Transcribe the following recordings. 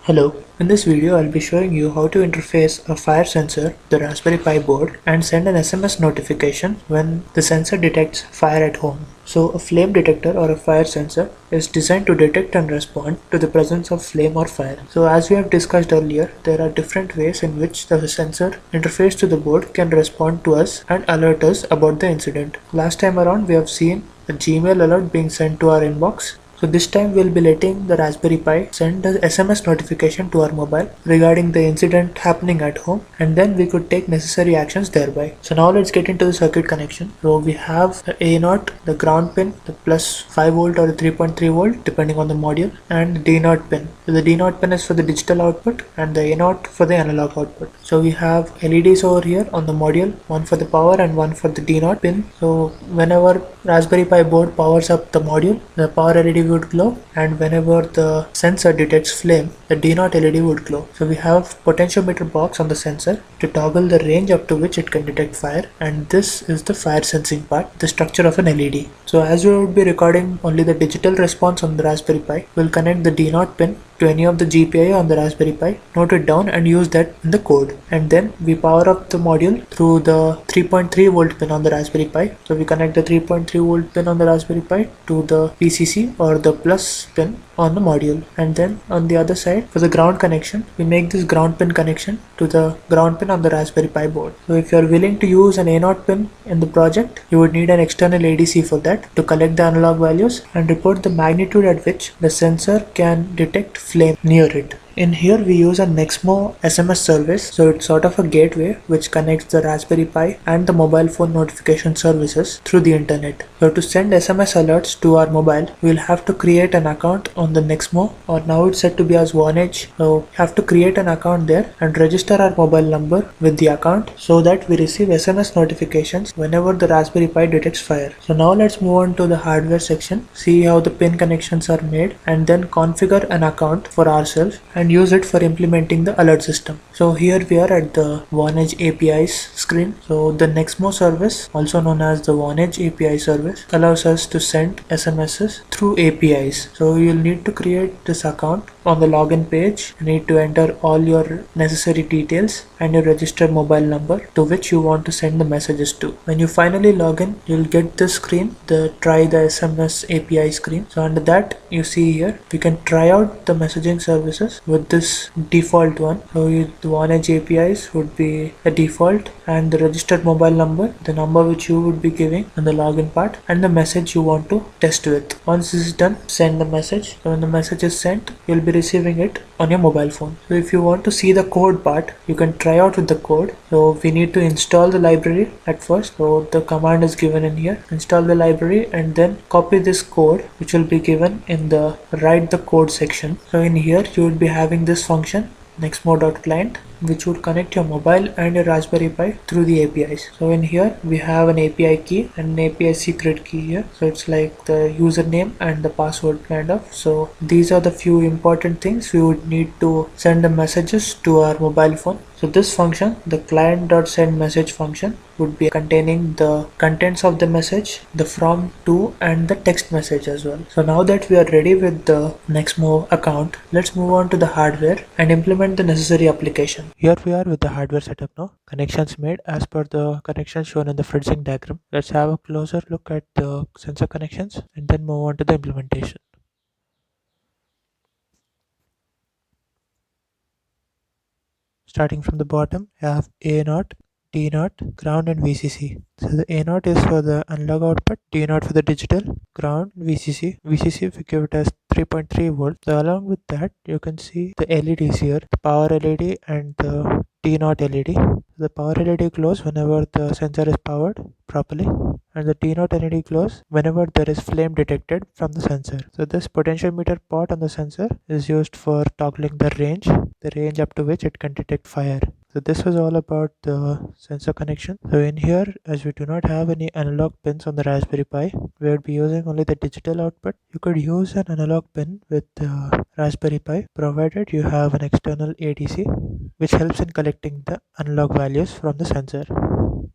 Hello, in this video I'll be showing you how to interface a fire sensor to the Raspberry Pi board and send an SMS notification when the sensor detects fire at home. So a flame detector or a fire sensor is designed to detect and respond to the presence of flame or fire. So as we have discussed earlier, there are different ways in which the sensor interface to the board can respond to us and alert us about the incident. Last time around we have seen a Gmail alert being sent to our inbox. So this time we'll be letting the Raspberry Pi send an SMS notification to our mobile regarding the incident happening at home, and then we could take necessary actions thereby. So now let's get into the circuit connection. So we have the A0, the ground pin, the plus 5 volt or the 3.3 volt depending on the module, and the D0 pin. So the D0 pin is for the digital output and the A0 for the analog output. So we have LEDs over here on the module, one for the power and one for the D0 pin. So whenever Raspberry Pi board powers up the module, the power LED would glow, and whenever the sensor detects flame, the D0 LED would glow. So we have potentiometer box on the sensor to toggle the range up to which it can detect fire, and this is the fire sensing part, the structure of an LED. So as we would be recording only the digital response on the Raspberry Pi, we'll connect the D0 pin to any of the GPIO on the Raspberry Pi, note it down and use that in the code. And then we power up the module through the 3.3 volt pin on the Raspberry Pi. So we connect the 3.3 volt pin on the Raspberry Pi to the VCC or the plus pin on the module, and then on the other side for the ground connection we make this ground pin connection to the ground pin on the Raspberry Pi board. So if you are willing to use an A0 pin in the project, you would need an external ADC for that to collect the analog values and report the magnitude at which the sensor can detect flame near it. In here we use a Nexmo SMS service, so it's sort of a gateway which connects the Raspberry Pi and the mobile phone notification services through the internet. So to send SMS alerts to our mobile, we'll have to create an account on the Nexmo, or now it's set to be as Vonage. So we have to create an account there and register our mobile number with the account so that we receive SMS notifications whenever the Raspberry Pi detects fire. So now let's move on to the hardware section, see how the pin connections are made, and then configure an account for ourselves and use it for implementing the alert system. So here we are at the Vonage APIs screen. So the Nexmo service, also known as the Vonage API service, allows us to send SMSs through APIs. So you'll need to create this account. On the login page, you need to enter all your necessary details and your registered mobile number to which you want to send the messages to. When you finally log in, you'll get this screen, the try the SMS API screen. So under that, you see here we can try out the messaging services with this default one. So the Vonage APIs would be a default, and the registered mobile number, the number which you would be giving in the login part, and the message you want to test with. Once this is done, send the message. So when the message is sent, you'll be receiving it on your mobile phone. So if you want to see the code part, you can try out with the code. So we need to install the library at first. So the command is given in here, install the library, and then copy this code which will be given in the write the code section. So in here you will be having this function nexmo.client, which would connect your mobile and your Raspberry Pi through the APIs. So in here we have an API key and an API secret key here. So it's like the username and the password kind of. So these are the few important things we would need to send the messages to our mobile phone. So this function, the client.sendMessage function, would be containing the contents of the message, the from, to, and the text message as well. So now that we are ready with the Nexmo account, let's move on to the hardware and implement the necessary application. Here we are with the hardware setup now. Connections made as per the connections shown in the FreeSync diagram. Let's have a closer look at the sensor connections and then move on to the implementation. Starting from the bottom, you have A0, D0, ground, and VCC. So the A0 is for the analog output, D0 for the digital, ground, VCC. VCC we give it as 3.3 volts. So along with that, you can see the LEDs here, the power LED and the D0 LED. The power LED glows whenever the sensor is powered properly, and the D0 LED glows whenever there is flame detected from the sensor. So this potentiometer pot on the sensor is used for toggling the range up to which it can detect fire. So this was all about the sensor connection. So in here, as we do not have any analog pins on the Raspberry Pi, we would be using only the digital output. You could use an analog pin with the Raspberry Pi provided you have an external ADC which helps in collecting the analog values from the sensor.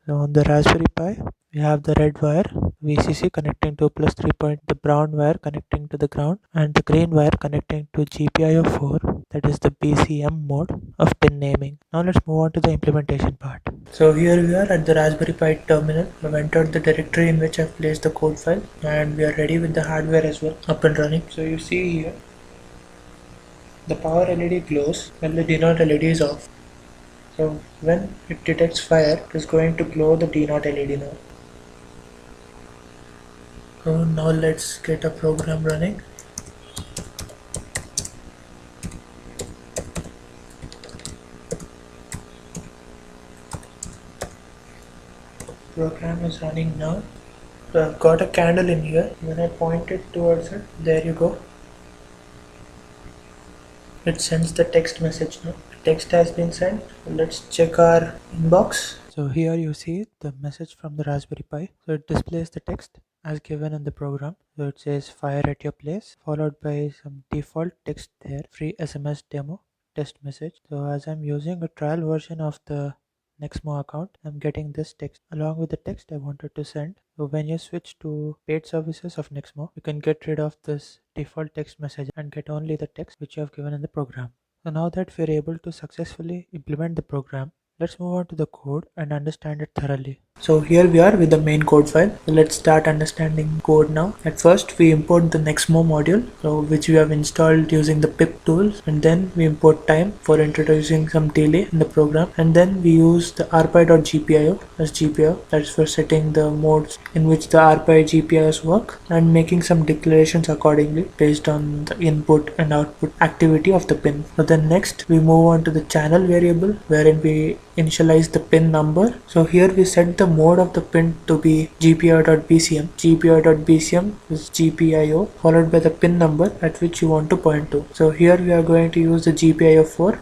So on the Raspberry Pi, we have the red wire VCC connecting to plus 3 point, the brown wire connecting to the ground, and the green wire connecting to GPIO 4, that is the BCM mode of pin naming. Now let's move on to the implementation part. So here we are at the Raspberry Pi terminal. I've entered the directory in which I've placed the code file, and we are ready with the hardware as well up and running. So you see here, the power LED glows when the D0 LED is off. So when it detects fire, it is going to glow the D0 LED now. So now let's get a program running. Program is running now. So I've got a candle in here. When I point it towards it, there you go. It sends the text message now. The text has been sent. Let's check our inbox. So here you see the message from the Raspberry Pi. So it displays the text as given in the program. So it says fire at your place, followed by some default text there, free SMS demo test message. So as I'm using a trial version of the Nexmo account, I'm getting this text along with the text I wanted to send. So when you switch to paid services of Nexmo, you can get rid of this default text message and get only the text which you have given in the program. So now that we're able to successfully implement the program, let's move on to the code and understand it thoroughly. So here we are with the main code file. So let's start understanding code now. At first we import the Nexmo module, which we have installed using the pip tools, and then we import time for introducing some delay in the program, and then we use the rpi.gpio as GPIO, that's for setting the modes in which the rpi GPIOs work and making some declarations accordingly based on the input and output activity of the pin. So then next we move on to the channel variable, wherein we initialize the pin number. So here we set the mode of the pin to be GPIO.BCM. GPIO.BCM is GPIO followed by the pin number at which you want to point to. So here we are going to use the GPIO 4,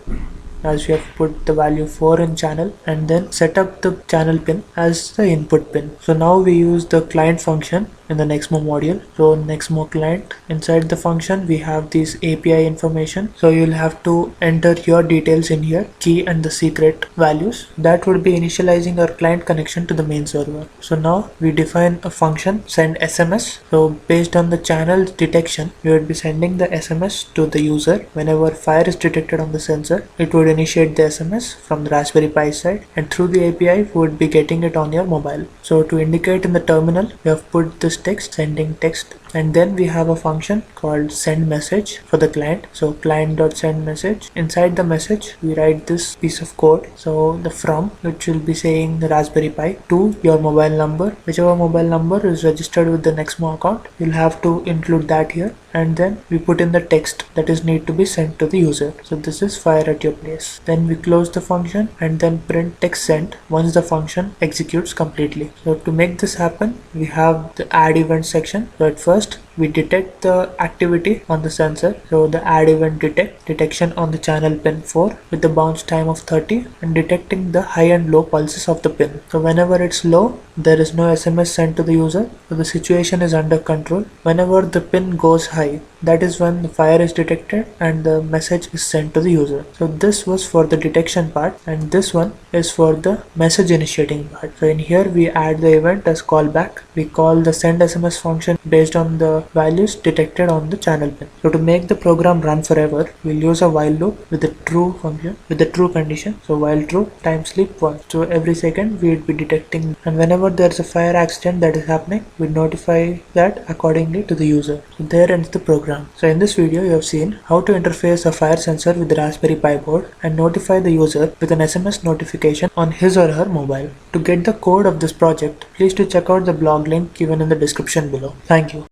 as we have put the value 4 in channel, and then set up the channel pin as the input pin. So now we use the client function in the Nexmo module. So Nexmo client, inside the function we have these API information. So you'll have to enter your details in here, key and the secret values. That would be initializing our client connection to the main server. So now we define a function send SMS. So based on the channel detection, we would be sending the SMS to the user. Whenever fire is detected on the sensor, it would initiate the SMS from the Raspberry Pi side, and through the API we would be getting it on your mobile. So to indicate in the terminal, we have put this text, sending text, and then we have a function called send message for the client. So client.send message. Inside the message we write this piece of code. So the from, which will be saying the Raspberry Pi, to your mobile number, whichever mobile number is registered with the Nexmo account, you'll have to include that here, and then we put in the text that is need to be sent to the user. So this is fire at your place. Then we close the function and then print text sent once the function executes completely. So to make this happen, we have the add event section. So at first we detect the activity on the sensor. So the add event detection on the channel pin 4 with the bounce time of 30 and detecting the high and low pulses of the pin. So whenever it's low, there is no SMS sent to the user. So the situation is under control. Whenever the pin goes high, that is when the fire is detected and the message is sent to the user. So this was for the detection part, and this one is for the message initiating part. So in here we add the event as callback. We call the send SMS function based on the values detected on the channel pin. So to make the program run forever, we'll use a while loop with the true function, with the true condition. So while true, time sleep 1. So every second we'd be detecting, and whenever there's a fire accident that is happening, we notify that accordingly to the user. So there ends the program. So in this video you have seen how to interface a fire sensor with the Raspberry Pi board and notify the user with an SMS notification on his or her mobile. To get the code of this project, please do check out the blog link given in the description below. Thank you.